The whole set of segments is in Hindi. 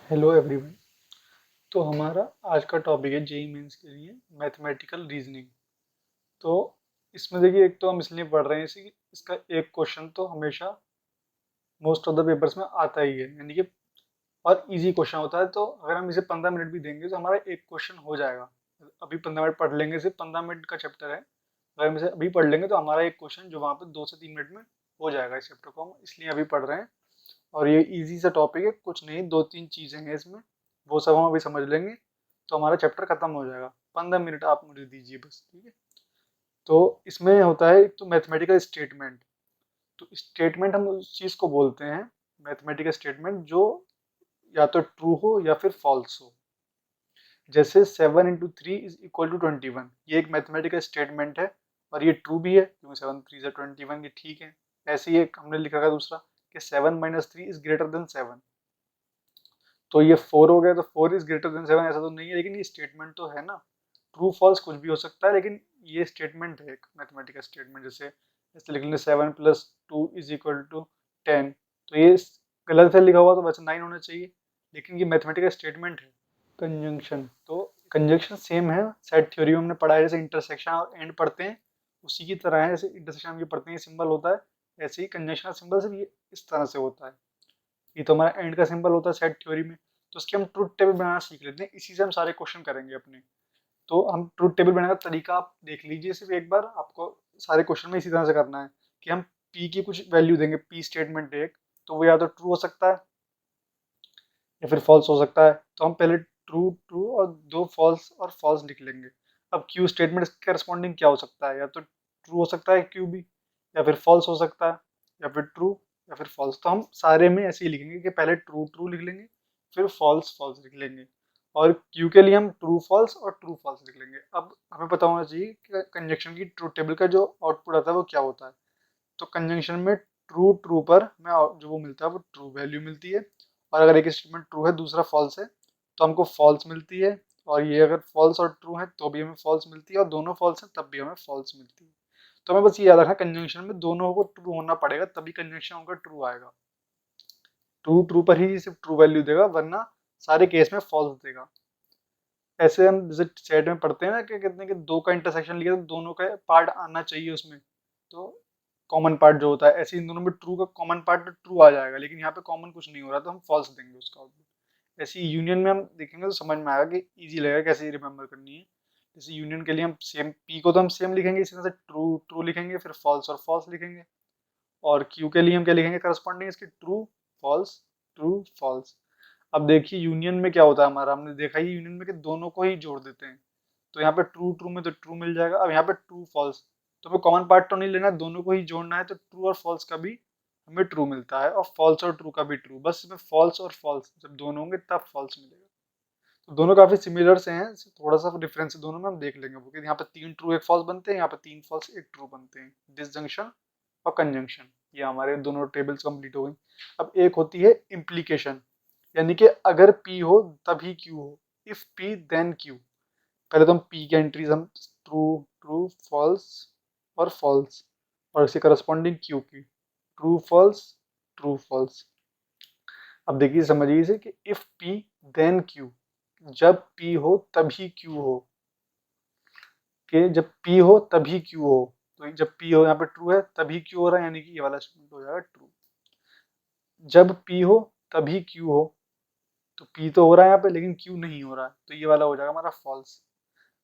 Hello everyone. तो हमारा आज का टॉपिक है जेई मेंस के लिए मैथमेटिकल रीजनिंग। तो इसमें देखिए, एक तो हम इसलिए पढ़ रहे हैं कि इसका एक क्वेश्चन तो हमेशा मोस्ट ऑफ द पेपर्स में आता ही है, यानी कि और इजी क्वेश्चन होता है। तो अगर हम इसे 15 मिनट भी देंगे तो हमारा एक क्वेश्चन हो जाएगा। अभी 15 मिनट पढ़ लेंगे, सिर्फ 15 मिनट का चैप्टर है। अगर हम इसे अभी पढ़ लेंगे तो हमारा एक क्वेश्चन जो वहाँ पे 2 से 3 मिनट में हो जाएगा। इस चैप्टर को हम इसलिए अभी पढ़ रहे हैं और ये इजी सा टॉपिक है, कुछ नहीं, 2-3 चीजें हैं इसमें, वो सब हम अभी समझ लेंगे तो हमारा चैप्टर खत्म हो जाएगा। 15 मिनट आप मुझे दीजिए बस, ठीक है। तो इसमें होता है एक तो मैथमेटिकल स्टेटमेंट। तो स्टेटमेंट हम उस चीज को बोलते हैं, मैथमेटिकल स्टेटमेंट, जो या तो ट्रू हो या फिर फॉल्स हो। जैसे 7 × 3 = 21, ये एक मैथमेटिकल स्टेटमेंट है और ये ट्रू भी है क्योंकि 7 × 3 = 21, ये ठीक है। ऐसे ही एक हमने लिखा है दूसरा कि 7 - 3 > 7। तो ये 4 हो गया, तो 4 > 7, ऐसा तो नहीं है, लेकिन ये स्टेटमेंट तो है ना। ट्रू फॉल्स कुछ भी हो सकता है, लेकिन ये स्टेटमेंट है एक मैथमेटिकल स्टेटमेंट। जैसे ऐसे लिख लेंगे 7 + 2 = 10, तो ये गलत है लिखा हुआ, तो वैसे 9 होना चाहिए, लेकिन ये मैथमेटिकल स्टेटमेंट है। कंजंक्शन, तो कंजंक्शन सेम है, सेट थ्योरी में हमने पढ़ा है। जैसे इंटरसेक्शन और एंड पढ़ते हैं उसी की तरह है। जैसे इंटरसेक्शन में पढ़ते हैं सिंबल होता है, ऐसे ही कंजंक्शन का सिंबल सिर्फ ये इस तरह से होता है। ये तो हमारा एंड का सिंबल होता है सेट थ्योरी में। तो उसके हम ट्रुथ टेबल बनाना सीख लेते हैं, इसी से हम सारे क्वेश्चन करेंगे अपने। तो हम ट्रुथ टेबल बनाने का तरीका आप देख लीजिए सिर्फ एक बार, आपको सारे क्वेश्चन में इसी तरह से करना है कि हम पी की कुछ वैल्यू देंगे, पी स्टेटमेंट एक, तो वो या तो ट्रू हो सकता है या फिर फॉल्स हो सकता है। तो हम पहले ट्रू ट्रू और दो फॉल्स और फॉल्स लिख लेंगे। अब क्यू स्टेटमेंट के करस्पॉन्डिंग क्या हो सकता है, या तो ट्रू हो सकता है क्यू भी, या फिर फॉल्स हो सकता है, या फिर ट्रू या फिर फॉल्स। तो हम सारे में ऐसे ही लिखेंगे कि पहले ट्रू ट्रू लिख लेंगे, फिर फॉल्स फॉल्स लिख लेंगे, और क्यू के लिए हम ट्रू फॉल्स और ट्रू फॉल्स लिख लेंगे। अब हमें पता होना चाहिए कि कंजक्शन की ट्रू टेबल का जो आउटपुट आता है वो क्या होता है। तो कंजंक्शन में ट्रू ट्रू पर हमें जो वो मिलता है वो ट्रू वैल्यू मिलती है, और अगर एक स्टेटमेंट ट्रू है दूसरा फॉल्स है तो हमको फॉल्स मिलती है, और ये अगर फॉल्स और ट्रू है तो भी हमें फॉल्स मिलती है, और दोनों फॉल्स हैं तब भी हमें फॉल्स मिलती है। तो हमें बस ये याद रखना, कंजंक्शन में दोनों को ट्रू होना पड़ेगा तभी कंजंक्शन होगा ट्रू आएगा। ट्रू ट्रू पर ही सिर्फ ट्रू वैल्यू देगा, वरना सारे केस में फॉल्स देगा। ऐसे हम जैसे सेट में पढ़ते हैं ना कि कहते हैं कि दो का इंटरसेक्शन लिया तो दोनों का पार्ट आना चाहिए उसमें, तो कॉमन पार्ट जो होता है, ऐसे इन दोनों में ट्रू का कॉमन पार्ट ट्रू आ जाएगा, लेकिन यहाँ पे कॉमन कुछ नहीं हो रहा तो हम फॉल्स देंगे उसका आउटपुट। ऐसे यूनियन में हम देखेंगे तो समझ में आएगा कि इजी लगेगा कैसे रिमेम्बर करनी है। जैसे यूनियन के लिए हम सेम पी को तो हम सेम लिखेंगे, इसी तरह से ट्रू ट्रू लिखेंगे, फिर फॉल्स और फॉल्स लिखेंगे। और क्यू के लिए हम क्या लिखेंगे करस्पॉन्डिंग इसकी, ट्रू फॉल्स ट्रू फॉल्स। अब देखिए यूनियन में क्या होता है हमारा, हमने देखा ही यूनियन में कि दोनों को ही जोड़ देते हैं। तो यहाँ पे ट्रू ट्रू में तो ट्रू मिल जाएगा। अब यहाँ पे ट्रू फॉल्स, तो हमें कॉमन पार्ट तो नहीं लेना, दोनों को ही जोड़ना है, तो ट्रू और फॉल्स का भी हमें ट्रू मिलता है और फॉल्स और ट्रू का भी ट्रू। बस इसमें फॉल्स और फॉल्स जब दोनों होंगे तब फॉल्स मिलेगा। तो दोनों काफी सिमिलर से हैं, थोड़ा सा डिफरेंस है दोनों में, हम देख लेंगे वो कि यहाँ पे 3 ट्रू 1 फॉल्स बनते हैं, यहाँ पे 3 फॉल्स 1 ट्रू बनते हैं। डिसजंक्शन और कंजंक्शन, ये हमारे दोनों टेबल्स कंप्लीट हो गई। अब एक होती है इम्प्लीकेशन, यानी कि अगर P हो तभी Q हो, इफ P देन Q। पहले तो हम P की एंट्रीज हम ट्रू ट्रू फॉल्स और फॉल्स, और इसके करस्पॉन्डिंग Q की ट्रू फॉल्स ट्रू फॉल्स। अब देखिए समझिए इसे कि इफ P देन Q, जब P हो तभी Q हो, कि जब P हो तभी Q हो। तो जब P हो यहाँ पे ट्रू है तभी Q हो रहा है, यानी कि ये वाला स्टेटमेंट हो जाएगा ट्रू। जब P हो तभी Q हो, तो P तो हो रहा है यहाँ पे लेकिन Q नहीं हो रहा है, तो ये वाला हो जाएगा हमारा फॉल्स।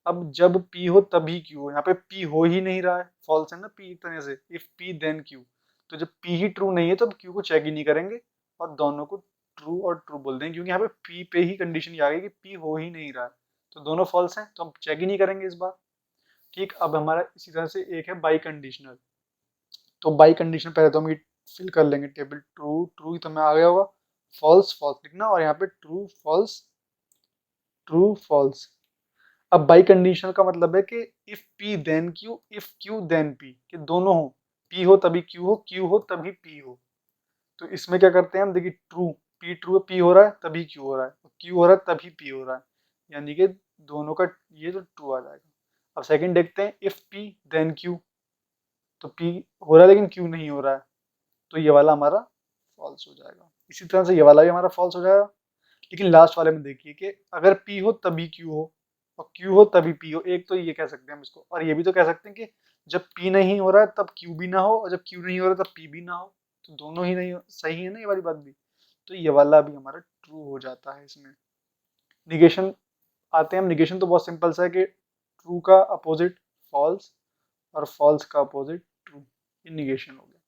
अब जब P हो तभी Q हो, यहाँ पे P हो ही नहीं रहा है, फॉल्स है ना P एक तरह से, इफ P देन Q। तो जब P ही ट्रू नहीं है तो अब Q को चेक ही नहीं करेंगे और दोनों को ट्रू और ट्रू बोल देंगे, क्योंकि यहाँ पे P पे ही कंडीशन ये आ गई कि P हो ही नहीं रहा है, तो दोनों फॉल्स हैं तो हम चेक ही नहीं करेंगे इस बार। ठीक, अब हमारा इसी तरह से एक है बाई कंडीशनल। तो बाई कंडीशन पहले तो हम ये फिल कर लेंगे टेबल, ट्रू ट्रू तो में आ गया होगा, फॉल्स फॉल्स लिखना, और यहाँ पे ट्रू फॉल्स ट्रू फॉल्स। अब बाई कंडीशनल का मतलब है कि if P then Q, if Q then P, कि दोनों हो, P हो तभी Q हो, Q हो तभी P हो। तो इसमें क्या करते हैं हम, देखिए ट्रू, P ट्रू है, P हो रहा है तभी Q हो रहा है, Q हो रहा है तभी P हो रहा है, यानी कि दोनों का ये तो ट्रू आ जाएगा। अब सेकंड देखते हैं, इफ P देन Q, तो P हो रहा है लेकिन Q नहीं हो रहा है, तो ये वाला हमारा फॉल्स हो जाएगा। इसी तरह से ये वाला भी हमारा फॉल्स हो जाएगा। लेकिन लास्ट वाले में देखिए कि अगर पी हो तभी क्यू हो और क्यू हो तभी पी हो। एक तो ये कह सकते हैं हम इसको, और ये भी तो कह सकते हैं कि जब पी नहीं हो रहा है तब क्यू भी ना हो, और जब क्यू नहीं हो रहा है तब पी भी ना हो। तो दोनों ही नहीं सही है ना, ये वाली बात भी। तो ये वाला भी हमारा ट्रू हो जाता है इसमें। निगेशन आते हैं हम। निगेशन तो बहुत सिंपल सा है कि ट्रू का अपोजिट फॉल्स और फॉल्स का अपोजिट ट्रू, ये निगेशन हो गया।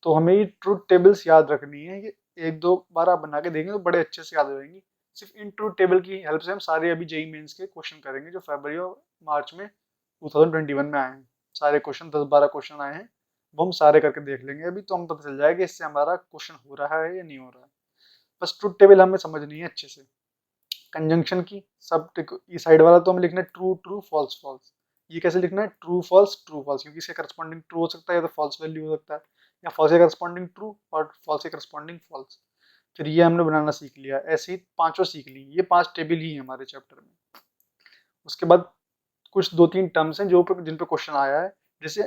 तो हमें ये ट्रूथ टेबल्स याद रखनी है। ये एक दो बार आप बना के देखेंगे तो बड़े अच्छे से याद हो जाएंगी। सिर्फ इन ट्रूथ टेबल की हेल्प से हम सारे अभी जेई मेंस के क्वेश्चन करेंगे जो फरवरी और मार्च में 2021 में आए हैं। सारे क्वेश्चन 10-12 क्वेश्चन आए हैं, वो हम सारे करके देख लेंगे अभी, तो हम पता चल जाएगा कि इससे हमारा क्वेश्चन हो रहा है या नहीं हो रहा है। बस ट्रूथ टेबल हमें समझनी है अच्छे से। कंजंक्शन की सब ये साइड वाला तो हमें लिखना है ट्रू ट्रू फॉल्स फॉल्स। ये कैसे लिखना है? ट्रू फॉल्स क्योंकि इसके करस्पॉन्डिंग ट्रू हो सकता है या तो फॉल्स वैल्यू हो सकता है, या फॉल्स के करस्पॉन्डिंग ट्रू और फॉल्स के करस्पॉन्डिंग फॉल्स। फिर ये हमने बनाना सीख लिया। ऐसे ही पांचों सीख ली। ये 5 टेबल ही है हमारे चैप्टर में। उसके बाद कुछ 2-3 टर्म्स हैं जिन पे क्वेश्चन आया है। जैसे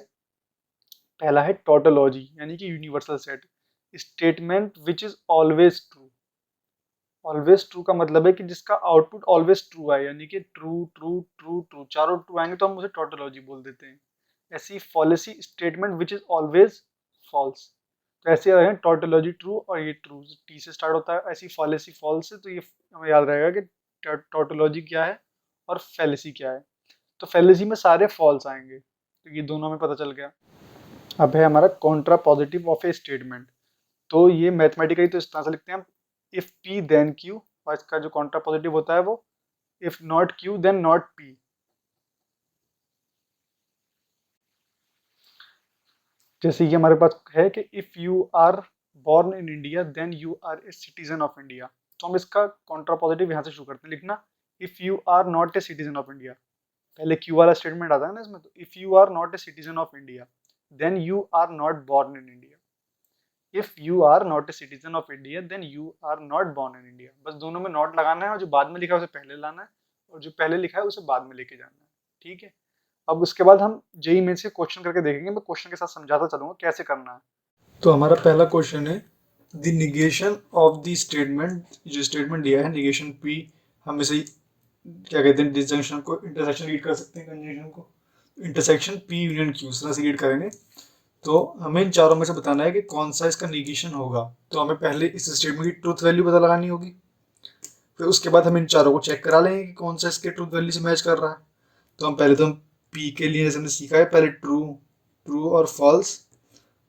पहला है टोटोलॉजी, यानी कि universal set. Statement which is always true. Always true का मतलब है कि जिसका आउटपुट ऑलवेज ट्रू आए, यानी कि ट्रू ट्रू ट्रू ट्रू चारों ट्रू आएंगे तो हम उसे टोटोलॉजी बोल देते हैं। ऐसी fallacy statement which is always false. तो ऐसे आ रहे हैं टोटोलॉजी ट्रू और ये ट्रू टी से स्टार्ट होता है। ऐसी फॉलिसी फॉल्स है, तो ये हमें याद रहेगा कि टोटोलॉजी क्या है और फैलेसी क्या है। तो फैलेसी में सारे फॉल्स आएंगे, तो ये दोनों में पता चल गया। अब है हमारा Contra positive of A statement. तो ये मैथमेटिकली तो इस तरह से लिखते हैं हम, इफ पी देन क्यू, और इसका जो कॉन्ट्रा पॉजिटिव होता है वो if not Q then not P. जैसे कि हमारे पास है कि if you are born in India then you are a citizen of India. तो हम इसका कॉन्ट्रा पॉजिटिव यहाँ से शुरू करते हैं लिखना, if you are not a citizen of India. पहले क्यू वाला स्टेटमेंट आता है ना इसमें, तो if you are not a citizen of India then you are not born in India. If you are not a citizen of India then you are not born in India. बस दोनों में नॉट लगाना है, और जो बाद में लिखा है उसे पहले लाना है, और जो पहले लिखा है उसे बाद में लेके जाना है। ठीक है। अब उसके बाद हम जेई मेंस के क्वेश्चन करके देखेंगे। मैं क्वेश्चन के साथ समझाता चलूंगा कैसे करना है। तो हमारा पहला क्वेश्चन है the negation of the statement. जो स्टेटमेंट दिया है निगेशन पी, हम इसे क्या कहते हैं, डिसजंक्शन को इंटरसेक्शन रीड कर सकते हैं, कंजंक्शन को इंटरसेक्शन पी यूनियन क्यू, इस तरह से रीड करेंगे। तो हमें इन चारों में से बताना है कि कौन सा इसका निगेशन होगा। तो हमें पहले इस स्टेटमेंट की ट्रूथ वैल्यू पता लगानी होगी, फिर उसके बाद हम इन चारों को चेक करा लेंगे कि कौन सा इसके ट्रूथ वैल्यू से मैच कर रहा है। तो हम पी के लिए जैसे हमने सीखा है, पहले ट्रू ट्रू और फॉल्स,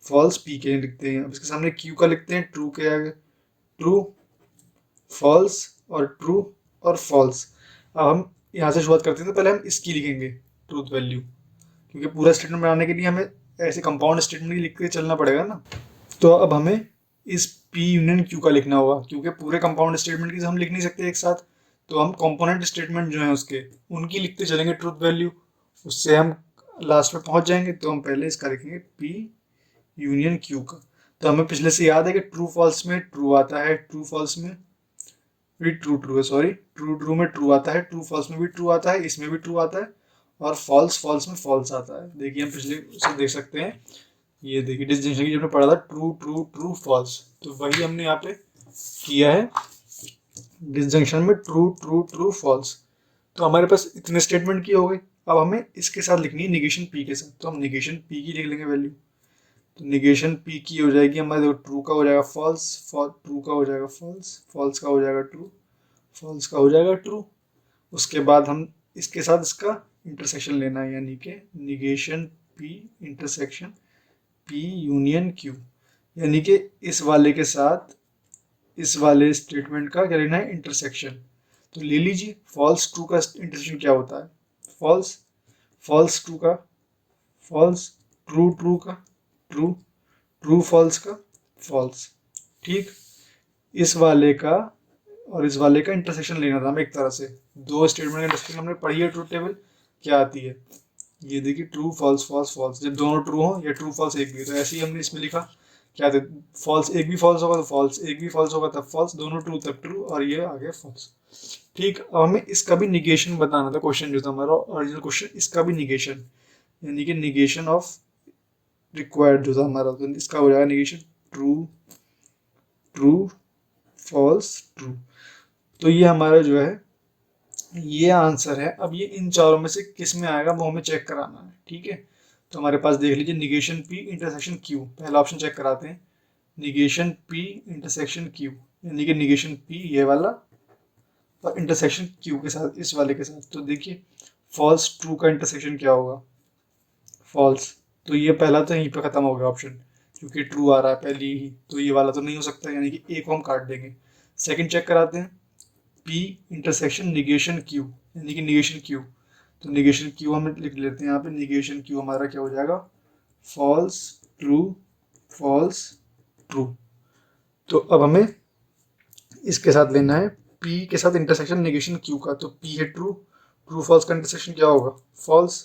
फॉल्स पी के लिए लिखते हैं। अब इसके सामने क्यू का लिखते हैं ट्रू के आगे, ट्रू फॉल्स और ट्रू और फॉल्स। अब हम यहाँ से शुरुआत करते हैं, तो पहले हम इसकी लिखेंगे ट्रूथ वैल्यू, क्योंकि पूरा स्टेटमेंट बनाने के लिए हमें ऐसे कंपाउंड स्टेटमेंट लिख के चलना पड़ेगा ना। तो अब हमें इस पी यूनियन क्यू का लिखना होगा, क्योंकि पूरे कंपाउंड स्टेटमेंट की हम लिख नहीं सकते एक साथ। तो हम कंपोनेंट स्टेटमेंट जो है उसके उनकी लिखते चलेंगे ट्रूथ वैल्यू, उससे हम लास्ट में पहुंच जाएंगे। तो हम पहले इसका लिखेंगे पी यूनियन क्यू का। तो हमें पिछले से याद है कि ट्रू फॉल्स में ट्रू आता है, ट्रू फॉल्स में भी ट्रू ट्रू है, सॉरी ट्रू ट्रू में ट्रू आता है, ट्रू फॉल्स में भी ट्रू आता है, इसमें भी ट्रू आता है, और फॉल्स फॉल्स में फॉल्स आता है। देखिए हम पिछले से देख सकते हैं, ये देखिए डिस्टिंक्शन की हमने पढ़ा था ट्रू ट्रू ट्रू फॉल्स, तो वही हमने यहाँ पे किया है डिसजंक्शन में ट्रू ट्रू ट्रू फॉल्स। तो हमारे पास इतने स्टेटमेंट की हो गई। अब हमें इसके साथ लिखनी है निगेशन पी के साथ, तो हम निगेशन पी की लिख लेंगे वैल्यू। तो निगेशन पी की हो जाएगी हमारे, देखो ट्रू का हो जाएगा फॉल्स, ट्रू का हो जाएगा फॉल्स, फॉल्स का हो जाएगा ट्रू, फॉल्स का हो जाएगा ट्रू। उसके बाद हम इसके साथ इसका इंटरसेक्शन लेना है, यानी कि negation P intersection P union Q, यानी कि इस वाले के साथ इस वाले स्टेटमेंट का क्या लेना है, इंटरसेक्शन। तो ले लीजिए फॉल्स ट्रू का इंटरसेक्शन क्या होता है, फॉल्स, फॉल्स ट्रू का फॉल्स, ट्रू ट्रू का ट्रू, ट्रू फॉल्स का फॉल्स। ठीक, इस वाले का और इस वाले का इंटरसेक्शन लेना था हमें एक तरह से। दो स्टेटमेंट का इंटरसेक्शन हमने पढ़ी है ट्रूथ टेबल क्या आती है, ये देखिए ट्रू फॉल्स फॉल्स फॉल्स, जब दोनों ट्रू हो या ट्रू फॉल्स एक भी, तो ऐसे ही हमने इसमें लिखा क्या था, फॉल्स एक भी फॉल्स होगा तो फॉल्स, एक भी फॉल्स होगा तब फॉल्स, दोनों ट्रू तब ट्रू, और ये आ गया फॉल्स। ठीक, अब हमें इसका भी निगेशन बताना था। क्वेश्चन जो था हमारा ओरिजिनल क्वेश्चन, इसका भी निगेशन, यानी कि निगेशन ऑफ रिक्वायर्ड जो था हमारा, तो इसका हो जाएगा negation true true false true. तो ये हमारा जो है ये आंसर है। अब ये इन चारों में से किस में आएगा वो हमें चेक कराना है, ठीक है। तो हमारे पास देख लीजिए निगेशन P इंटरसेक्शन Q, पहला ऑप्शन चेक कराते हैं, निगेशन P इंटरसेक्शन Q, यानी कि निगेशन P ये वाला और इंटरसेक्शन Q के साथ, इस वाले के साथ। तो देखिए फॉल्स ट्रू का इंटरसेक्शन क्या होगा, फॉल्स। तो ये पहला तो यहीं पे खत्म हो गया ऑप्शन, क्योंकि ट्रू आ रहा है पहले ही, तो ये वाला तो नहीं हो सकता, यानी कि ए को हम काट देंगे। सेकंड चेक कराते हैं, P इंटरसेक्शन निगेशन Q, यानी कि निगेशन Q। तो निगेशन Q हम लिख लेते हैं यहाँ पे, निगेशन Q हमारा क्या हो जाएगा, फॉल्स ट्रू फॉल्स ट्रू। तो अब हमें इसके साथ लेना है P के साथ इंटरसेक्शन निगेशन Q का। तो P है ट्रू, ट्रू फॉल्स का इंटरसेक्शन क्या होगा, फॉल्स।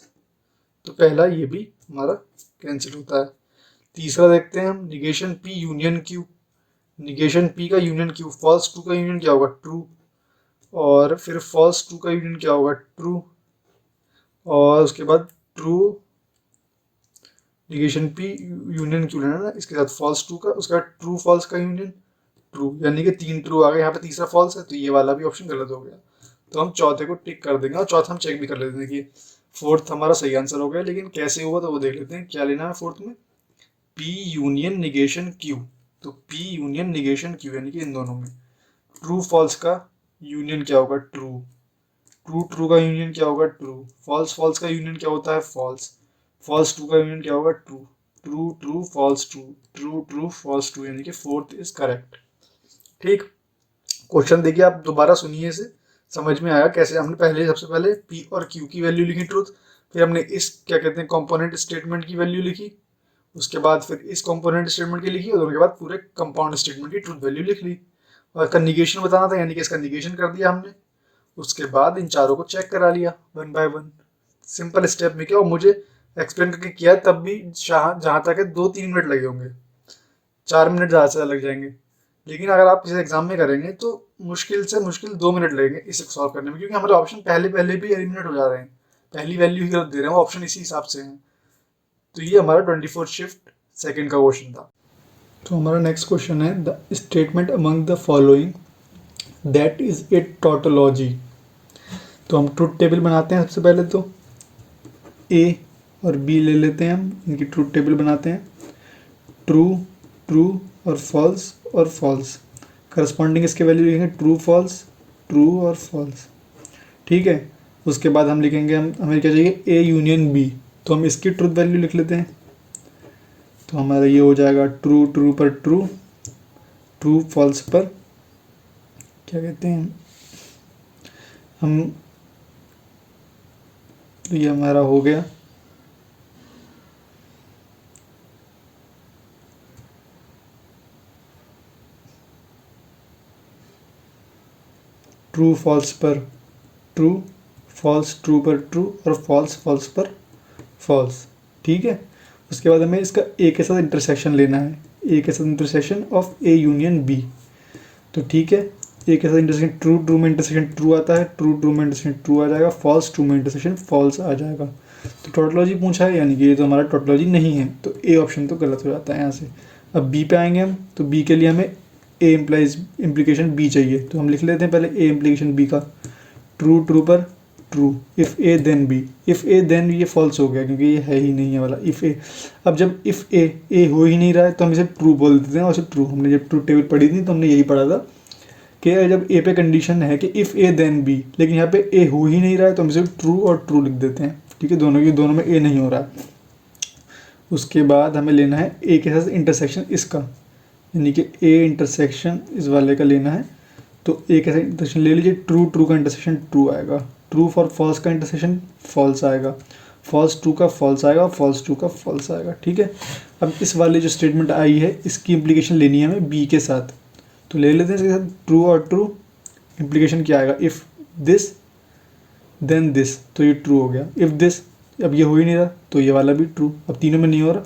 तो पहला ये भी हमारा कैंसिल होता है। तीसरा देखते हैं हम, negation P union Q, negation P का यूनियन Q, फॉल्स ट्रू का यूनियन क्या होगा, ट्रू। और फिर फॉल्स ट्रू का यूनियन क्या होगा, ट्रू। और उसके बाद true negation P union Q लेना ना इसके साथ फॉल्स ट्रू का, उसके बाद ट्रू फॉल्स का यूनियन ट्रू, यानी कि 3 ट्रू आ गए, यहाँ पे तीसरा फॉल्स है, तो ये वाला भी ऑप्शन गलत हो गया। तो हम चौथे को टिक कर देंगे और चौथा हम चेक भी कर लेते हैं कि फोर्थ हमारा सही आंसर हो गया, लेकिन कैसे हुआ तो वो देख लेते हैं। क्या लेना है फोर्थ में, P यूनियन निगेशन Q। तो P यूनियन निगेशन Q यानी कि इन दोनों में ट्रू फॉल्स का यूनियन क्या होगा, ट्रू। ट्रू ट्रू का यूनियन क्या होगा, ट्रू। फॉल्स फॉल्स का यूनियन क्या होता है, फॉल्स। फॉल्स ट्रू का यूनियन क्या होगा, true. True true false true, true true false true, यानी कि फोर्थ इज करेक्ट। ठीक, क्वेश्चन देखिए आप दोबारा सुनिए इसे, समझ में आया कैसे। हमने पहले सबसे पहले P और Q की वैल्यू लिखी ट्रूथ, फिर हमने इस क्या कहते हैं कंपोनेंट स्टेटमेंट की वैल्यू लिखी, उसके बाद फिर इस कंपोनेंट स्टेटमेंट की लिखी, और दोनों के बाद पूरे कंपाउंड स्टेटमेंट की ट्रूथ वैल्यू लिख ली। और इसका निगेशन बताना था, यानी कि इसका निगेशन कर दिया हमने। उसके बाद इन चारों को चेक करा लिया one by one, simple step में। क्या और मुझे एक्सप्लेन करके किया तब भी जहाँ तक है 2-3 मिनट लगे होंगे, 4 मिनट ज़्यादा से ज़्यादा लग जाएंगे। लेकिन अगर आप इसे एग्जाम में करेंगे तो मुश्किल से मुश्किल 2 मिनट लगेंगे इसे सॉल्व करने में, क्योंकि हमारे ऑप्शन पहले पहले भी एलिमिनेट हो जा रहे हैं, पहली वैल्यू ही गलत दे रहे हैं, वो ऑप्शन इसी हिसाब से हैं। तो ये हमारा 24 शिफ्ट सेकेंड का क्वेश्चन था। तो हमारा नेक्स्ट क्वेश्चन है, the statement among the following that is a tautology. तो हम ट्रूथ टेबल बनाते हैं। सबसे पहले तो A और B ले लेते हैं, हम इनकी ट्रूथ टेबल बनाते हैं। ट्रू ट्रू और फॉल्स करस्पॉन्डिंग इसके वैल्यू लिखेंगे, ट्रू फॉल्स ट्रू और फॉल्स, ठीक है। उसके बाद हम लिखेंगे, हमें क्या चाहिए, A यूनियन B। तो हम इसकी ट्रूथ वैल्यू लिख लेते हैं। तो हमारा ये हो जाएगा ट्रू ट्रू पर ट्रू, ट्रू फॉल्स पर क्या कहते हैं हम, तो ये हमारा हो गया ट्रू फॉल्स पर ट्रू, फॉल्स ट्रू पर ट्रू और फॉल्स फॉल्स पर फॉल्स, ठीक है। उसके बाद हमें इसका ए के साथ इंटरसेक्शन लेना है, ए के साथ intersection of A union B. तो ठीक है, ए के साथ इंटरसेक्शन ट्रू ट्रू में इंटरसेक्शन ट्रू आता है, ट्रू ट्रू में इंटरसेक्शन ट्रू आ जाएगा, फॉल्स ट्रू में इंटरसेक्शन फॉल्स आ जाएगा। तो टोटोलॉजी पूछा है, यानी कि ये तो हमारा टोटोलॉजी नहीं है, तो ए ऑप्शन तो गलत हो जाता है यहाँ से। अब बी पे आएंगे हम, तो बी के लिए हमें ए इम्प्लाइज इम्प्लीकेशन बी चाहिए। तो हम लिख लेते हैं पहले ए इम्प्लीकेशन बी का, ट्रू ट्रू पर true, if A then B. If A then ये फॉल्स हो गया, क्योंकि ये है ही नहीं है वाला इफ़ ए। अब जब इफ़ ए हो ही नहीं रहा है तो हम इसे ट्रू बोल देते हैं, और इसे ट्रू, हमने जब ट्रू टेबल पढ़ी थी तो हमने यही पढ़ा था कि जब ए पे कंडीशन है कि इफ़ ए देन बी, लेकिन यहाँ पे ए हो ही नहीं रहा है तो हम इसे ट्रू और ट्रू लिख देते हैं, ठीक है। दोनों में ए नहीं हो रहा है। उसके बाद हमें लेना है ए के साथ इंटरसेक्शन इसका, यानी कि ए इंटरसेक्शन इस वाले का लेना है। तो ए के साथ इंटरसेक्शन ले लीजिए, ट्रू ट्रू का इंटरसेक्शन ट्रू आएगा, ट्रू फॉर फॉल्स का इंटरसेक्शन फॉल्स आएगा, फॉल्स ट्रू का फॉल्स आएगा, फॉल्स ट्रू का फॉल्स आएगा, ठीक है। अब इस वाले जो स्टेटमेंट आई है इसकी इम्प्लीकेशन लेनी है हमें बी के साथ। तो ले लेते हैं इसके साथ ट्रू और ट्रू, इम्प्लीकेशन क्या आएगा, इफ़ दिस देन दिस, तो ये ट्रू हो गया। इफ़ दिस, अब ये हो ही नहीं रहा तो ये वाला भी ट्रू, अब तीनों में नहीं हो रहा,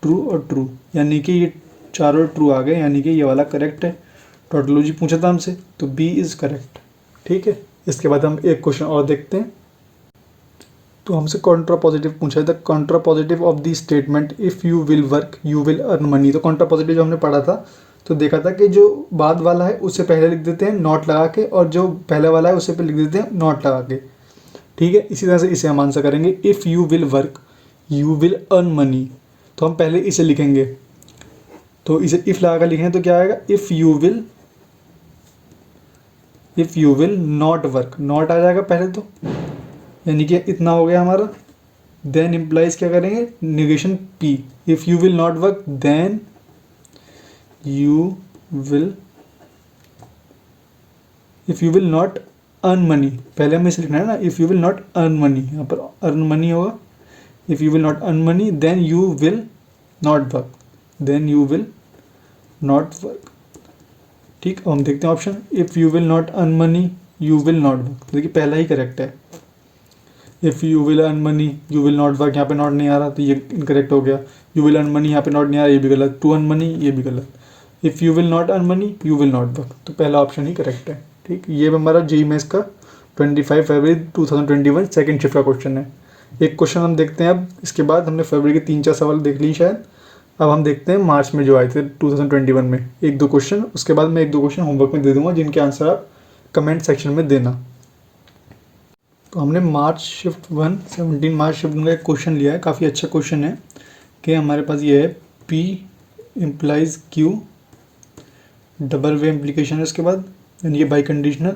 ट्रू और ट्रू, यानी कि ये चारों ट्रू आ गए, यानी कि ये वाला करेक्ट है। टोटोलॉजी पूछा था हमसे, तो बी इज़ करेक्ट, ठीक है। इसके बाद हम एक क्वेश्चन और देखते हैं। तो हमसे कॉन्ट्रा पॉजिटिव पूछा है, the Contra positive of the statement if you will work you will earn money. तो कॉन्ट्रा पॉजिटिव जो हमने पढ़ा था, तो देखा था कि जो बाद वाला है उससे पहले लिख देते हैं नॉट लगा के, और जो पहले वाला है उससे पहले लिख देते हैं नॉट लगा के। ठीक है, इसी तरह से इसे हम आंसर करेंगे। If you will work you will earn money, तो हम पहले इसे लिखेंगे, तो इसे इफ़ लगा कर लिखेंगे तो क्या आएगा, if you will not work, not आ जाएगा पहले तो, यानी कि इतना हो गया हमारा। देन इम्प्लाइज क्या करेंगे, negation P, if you will not work then you will, if you will not earn money, पहले हमें इसे लिखना है ना, if you will not earn money, यहाँ पर अर्न मनी होगा। If you will not earn money then you will not work, then you will not work. ठीक, अब हम देखते हैं option, if you will not earn money you will not work, देखिए पहला ही करेक्ट है। If you will earn money you will not work, यहाँ पे नॉट नहीं आ रहा तो ये इनकरेक्ट हो गया। यू विल अर्न मनी, यहाँ पे नॉट नहीं आ रहा, ये भी गलत। टू अर्न मनी, ये भी गलत। If you will not earn money you will not work, तो पहला ऑप्शन ही करेक्ट है। ठीक, ये हमारा जेईई मेंस का 25 फरवरी 2021 सेकेंड शिफ्ट का क्वेश्चन है। एक क्वेश्चन हम देखते हैं अब, इसके बाद हमने फरवरी के 3-4 सवाल देख लिए शायद। अब हम देखते हैं मार्च में जो आए थे 2021 में, 1-2 क्वेश्चन, उसके बाद मैं 1-2 क्वेश्चन होमवर्क में दे दूंगा जिनके आंसर आप कमेंट सेक्शन में देना। तो हमने मार्च शिफ्ट 1 17 मार्च शिफ्ट 1 का एक क्वेश्चन लिया है, काफ़ी अच्छा क्वेश्चन है कि हमारे पास ये है P implies Q, double way implication है उसके बाद, यानी कि बाई कंडीशनल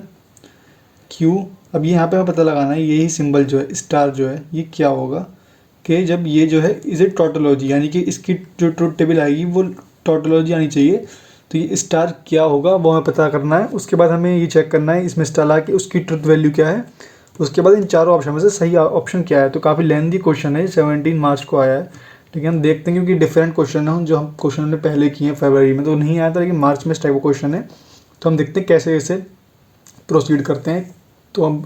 Q। अब यहाँ पे हमें पता लगाना है यही सिंबल जो है स्टार जो है ये क्या होगा, कि जब ये जो है इसे टोटोलॉजी, यानी कि इसकी जो ट्रुथ टेबल आएगी वो टोटोलॉजी आनी चाहिए, तो ये स्टार क्या होगा वो हमें पता करना है। उसके बाद हमें ये चेक करना है इसमें स्टार ला के उसकी ट्रुथ वैल्यू क्या है, उसके बाद इन चारों ऑप्शन में से सही ऑप्शन क्या है। तो काफ़ी लेंथी क्वेश्चन है, 17 मार्च को आया है, लेकिन हम देखते हैं क्योंकि डिफरेंट क्वेश्चन है जो हम क्वेश्चन हमने पहले किए हैं फरवरी में तो नहीं आया था, लेकिन मार्च में इस टाइप का क्वेश्चन है, तो हम देखते हैं कैसे इसे प्रोसीड करते हैं। तो हम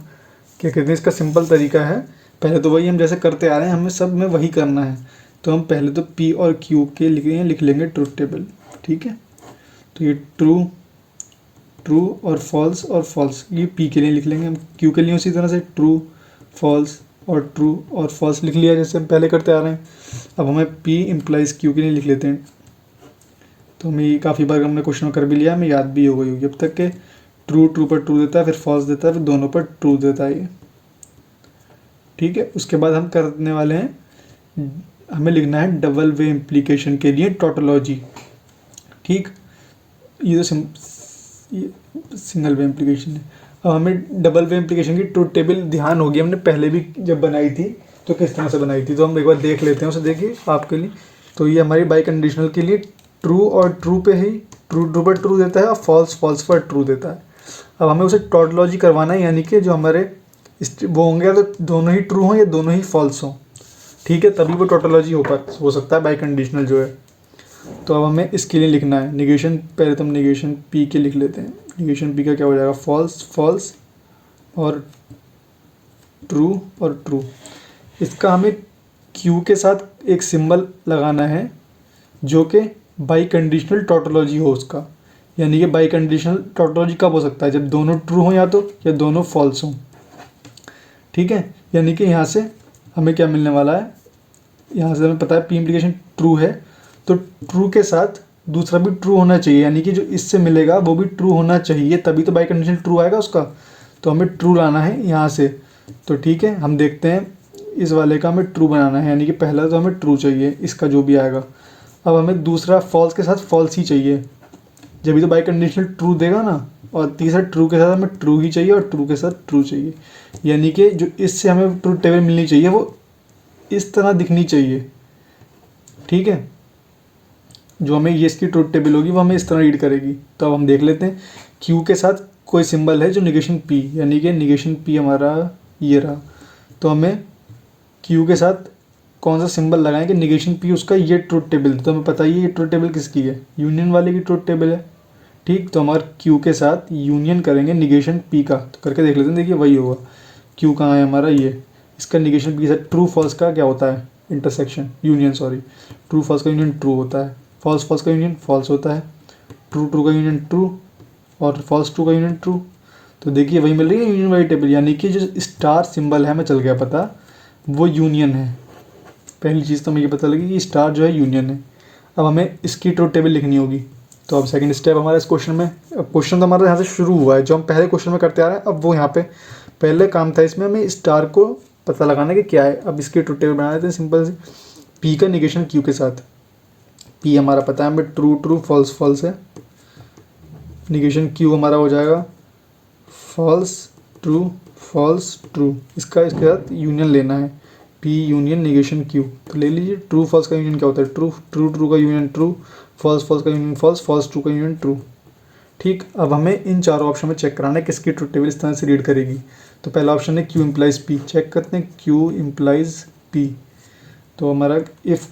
क्या कहते हैं, इसका सिंपल तरीका है, पहले तो वही हम जैसे करते आ रहे हैं हमें सब में वही करना है। तो हम पहले तो P और Q के लिख लेंगे ट्रुथ टेबल। ठीक है, तो ये ट्रू और फॉल्स ये P के लिए लिख लेंगे, हम Q के लिए उसी तरह से ट्रू और फॉल्स लिख लिया जैसे हम पहले करते आ रहे हैं। अब हमें P इम्प्लाइज Q के लिए लिख लेते हैं, तो हमें ये काफ़ी बार हमने क्वेश्चन कर भी लिया, हमें याद भी हो गई होगी अब तक के ट्रू पर ट्रू देता है, फिर फॉल्स देता है, फिर दोनों पर ट्रू देता है ये। ठीक है, उसके बाद हम करने वाले हैं, हमें लिखना है डबल वे इम्प्लीकेशन के लिए टोटोलॉजी। ठीक, ये तो सिंगल वे इम्प्लीकेशन है। अब हमें डबल वे इम्प्लीकेशन की ट्रुथ टेबल ध्यान होगी, हमने पहले भी जब बनाई थी तो किस तरह से बनाई थी, तो हम एक बार देख लेते हैं उसे, देखिए आपके लिए। तो ये हमारी बाई कंडीशनल के लिए ट्रू और ट्रू पे ही ट्रू पर ट्रू देता है और फॉल्स पर ट्रू देता है। अब हमें उसे टोटोलॉजी करवाना है, यानी कि जो हमारे वो होंगे तो दोनों ही ट्रू हों या दोनों ही फॉल्स हों। ठीक है, तभी वो टोटोलॉजी हो सकता है बाई कंडीशनल जो है। तो अब हमें इसके लिए लिखना है निगेशन, पहले तो हम निगेशन P के लिख लेते हैं। निगेशन P का क्या हो जाएगा, फॉल्स और ट्रू। इसका हमें Q के साथ एक सिंबल लगाना है जो कि बाई कंडीशनल टोटोलॉजी हो उसका, यानी कि बाई कंडीशनल टोटोलॉजी कब हो सकता है, जब दोनों ट्रू हों या दोनों फॉल्स हों। ठीक है, यानी कि यहाँ से हमें क्या मिलने वाला है, यहाँ से हमें पता है P इम्प्लीकेशन ट्रू है, तो ट्रू के साथ दूसरा भी ट्रू होना चाहिए, यानी कि जो इससे मिलेगा वो भी ट्रू होना चाहिए, तभी तो बाई कंडीशन ट्रू आएगा उसका। तो हमें ट्रू लाना है यहाँ से। तो ठीक है, हम देखते हैं इस वाले का हमें ट्रू बनाना है, यानी कि पहला तो हमें ट्रू चाहिए इसका जो भी आएगा। अब हमें दूसरा फॉल्स के साथ फॉल्स ही चाहिए, जब भी तो बाई कंडीशनल ट्रू देगा ना, और तीसरा ट्रू के साथ हमें ट्रू ही चाहिए और ट्रू के साथ ट्रू चाहिए, यानी कि जो इससे हमें ट्रुथ टेबल मिलनी चाहिए वो इस तरह दिखनी चाहिए। ठीक है, जो हमें ये इसकी ट्रुथ टेबल होगी वो हमें इस तरह रीड करेगी। तो अब हम देख लेते हैं Q के साथ कोई सिंबल है जो निगेशन P, यानी कि निगेशन P हमारा ये रहा, तो हमें Q के साथ कौन सा सिंबल लगाएं कि निगेशन P उसका ये ट्रुथ टेबल, तो हमें पता ही है ये ट्रुथ टेबल किसकी है, यूनियन वाले की ट्रुथ टेबल है। ठीक, तो हमारे Q के साथ यूनियन करेंगे निगेशन P का, तो करके देख लेते हैं, देखिए वही होगा। Q कहाँ है हमारा, ये, इसका निगेशन P के साथ ट्रू फॉल्स का क्या होता है, इंटरसेक्शन यूनियन, ट्रू फॉल्स का यूनियन ट्रू होता है, फॉल्स का यूनियन फॉल्स होता है, ट्रू का यूनियन ट्रू और फॉल्स ट्रू का यूनियन ट्रू। तो देखिए वही मिल रही है यूनियन वाली टेबल, यानी कि जो स्टार सिंबल है हमें चल गया पता वो यूनियन है। पहली चीज़ तो हमें ये पता लगी कि स्टार जो है यूनियन है। अब हमें इसकी ट्रुथ टेबल लिखनी होगी, तो अब सेकंड स्टेप हमारा इस क्वेश्चन में, क्वेश्चन तो हमारा यहाँ से शुरू हुआ है, जो हम पहले क्वेश्चन में करते आ रहे हैं, अब वो यहाँ पे पहले काम था इसमें हमें स्टार को पता लगाना कि क्या है। अब इसकी ट्रुथ टेबल बना देते हैं सिंपल सी। पी का निगेशन क्यू के साथ, पी हमारा पता है हमें ट्रू ट्रू फॉल्स फॉल्स है, निगेशन क्यू हमारा हो जाएगा फॉल्स ट्रू फॉल्स ट्रू, इसका इसके साथ यूनियन लेना है, पी यूनियन निगेशन क्यू। तो ले लीजिए ट्रू फॉल्स का यूनियन क्या होता है, ट्रू ट्रू ट्रू का यूनियन ट्रू, फॉल्स फॉल्स का यूनियन फॉल्स, फॉल्स ट्रू का यूनियन ट्रू। ठीक, अब हमें इन चारों ऑप्शन में चेक कराना है किसकी ट्रुथ टेबल इस तरह से रीड करेगी। तो पहला ऑप्शन है क्यू इम्प्लाइज पी, चेक करते हैं क्यू इम्प्लाइज पी। तो हमारा इफ़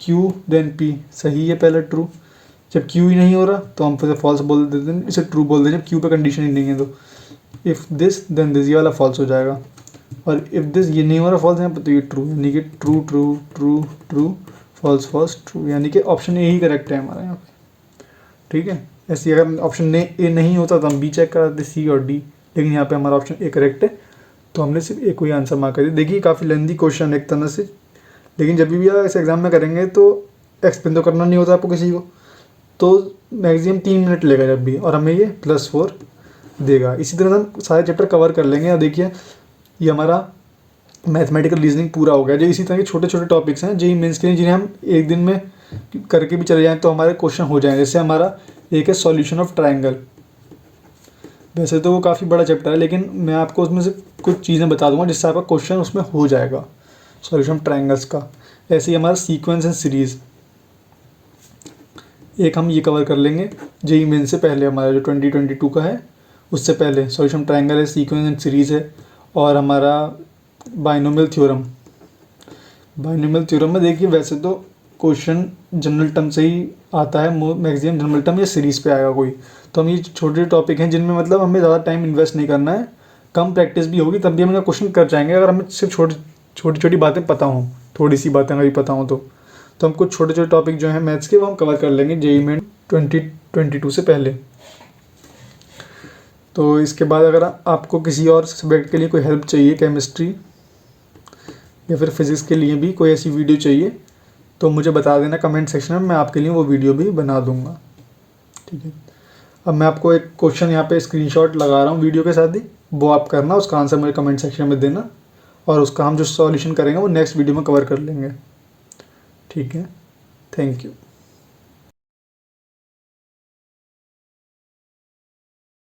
क्यू देन पी सही है पहले ट्रू, जब क्यू ही नहीं हो रहा तो हम फिर फॉल्स बोल देते हैं, इसे ट्रू बोल देते हैं, क्यू पे कंडीशन ही नहीं है। तो इफ़ दिस देन दिस, ये वाला फॉल्स हो जाएगा, और इफ़ दिस ये नहीं हो रहा फॉल्स यहाँ पर तो ये ट्रू, यानी कि true true true true false false true, यानी कि ऑप्शन ए ही करेक्ट है हमारा यहाँ पे। ठीक है, ऐसे अगर ऑप्शन ए नहीं होता तो हम बी चेक कराते सी और डी, लेकिन यहाँ पे हमारा ऑप्शन ए करेक्ट है तो हमने सिर्फ एक ही आंसर मार्क कर दिया। देखिए काफ़ी लेंदी क्वेश्चन एक तरह से, लेकिन जब भी आप इस एग्ज़ाम में करेंगे तो एक्सप्लेन तो करना नहीं होता आपको किसी को, तो मैक्सिमम 3 मिनट लेगा जब भी, और हमें ये +4 देगा। इसी तरह हम सारे चैप्टर कवर कर लेंगे। और देखिए ये हमारा मैथमेटिकल रीजनिंग पूरा हो गया। जो इसी तरह के छोटे छोटे टॉपिक्स हैं जेईई मेंस के लिए, जिन्हें हम एक दिन में करके भी चले जाएँ तो हमारे क्वेश्चन हो जाएंगे। जैसे हमारा एक है सॉल्यूशन ऑफ ट्रायंगल, वैसे तो वो काफ़ी बड़ा चैप्टर है, लेकिन मैं आपको उसमें से कुछ चीज़ें बता दूंगा जिससे आपका क्वेश्चन उसमें हो जाएगा सॉल्यूशन ऑफ ट्रायंगल्स का। ऐसे ही हमारा सीक्वेंस एंड सीरीज़ एक हम ये कवर कर लेंगे जेईई मेन से पहले, हमारा जो 2022 का है उससे पहले सॉल्यूशन ट्रायंगल है, सीक्वेंस एंड सीरीज़ है। और हमारा बाइनोमियल थ्योरम, बाइनोमियल थ्योरम में देखिए वैसे तो क्वेश्चन जनरल टर्म से ही आता है, मैक्सिमम जनरल टर्म या सीरीज़ पे आएगा कोई। तो हम ये छोटे टॉपिक हैं जिनमें मतलब हमें ज़्यादा टाइम इन्वेस्ट नहीं करना है, कम प्रैक्टिस भी होगी तब भी हम क्वेश्चन कर जाएंगे अगर हमें सिर्फ छोटी छोटी बातें पता हों, थोड़ी सी बातें अगर पता हों तो हम कुछ छोटे छोटे टॉपिक जो हैं मैथ्स के वो हम कवर कर लेंगे जेईई मेन 2022 से पहले। तो इसके बाद अगर आपको किसी और सब्जेक्ट के लिए कोई हेल्प चाहिए, केमिस्ट्री या फिर फिज़िक्स के लिए भी कोई ऐसी वीडियो चाहिए तो मुझे बता देना कमेंट सेक्शन में, मैं आपके लिए वो वीडियो भी बना दूंगा। ठीक है, अब मैं आपको एक क्वेश्चन यहाँ पे स्क्रीनशॉट लगा रहा हूँ वीडियो के साथ ही, वो आप करना, उसका आंसर मुझे कमेंट सेक्शन में देना, और उसका हम जो सॉल्यूशन करेंगे वो नेक्स्ट वीडियो में कवर कर लेंगे। ठीक है, थैंक यू।